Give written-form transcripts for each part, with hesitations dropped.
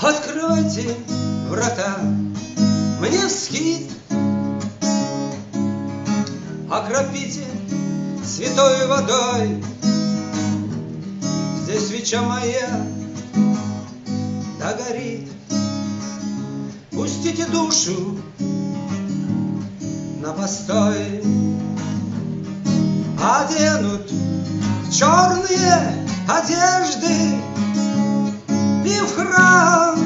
Откройте врата мне вскид, окропите святой водой. Здесь свеча моя догорит. Пустите душу на постой. Оденут в черные одежды и в храм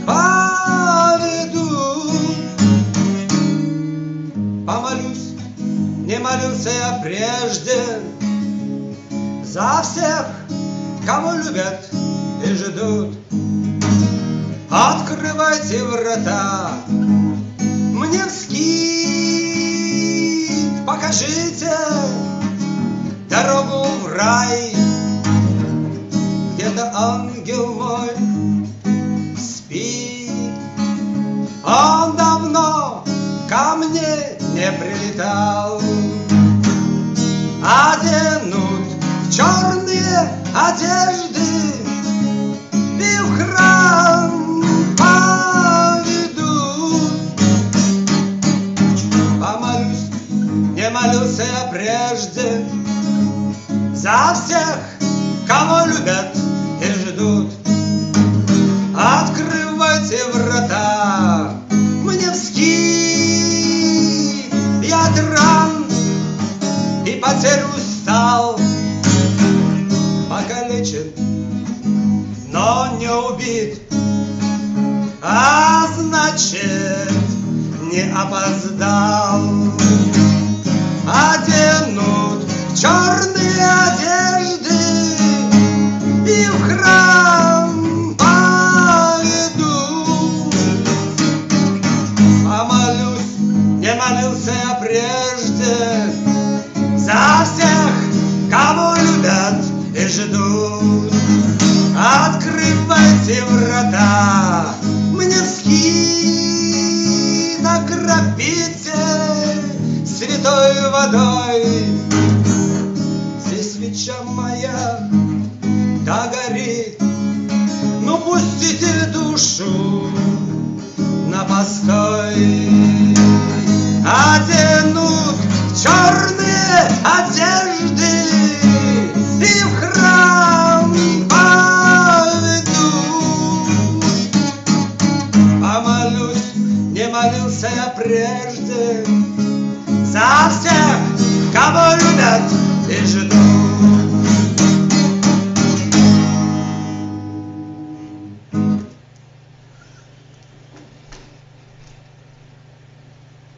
поведу. Помолюсь, не молился я прежде за всех, кого любят и ждут. Открывайте врата мне вскид, покажите дорогу в рай. Где-то ангел мой спит, он давно ко мне не прилетал. Оденут в черные одежды и в храм поведут. Помолюсь, не молился я прежде за всех, кого любят и ждут. Открывайте врата мне вскид. Я от ран и потерь устал, покалечен, но не убит, а значит, не опоздал. Оденут в черные одежды и в храм поведу. Помолюсь, не молился я прежде за всех, кого любят и ждут. Открывайте врата мне вскид, окропите святой водой. Здесь свеча моя догорит, ну пустите душу на постой. Оденут в черные одежды и в храм поведу. Помолюсь, не молился я прежде за всех, кого любят и ждут.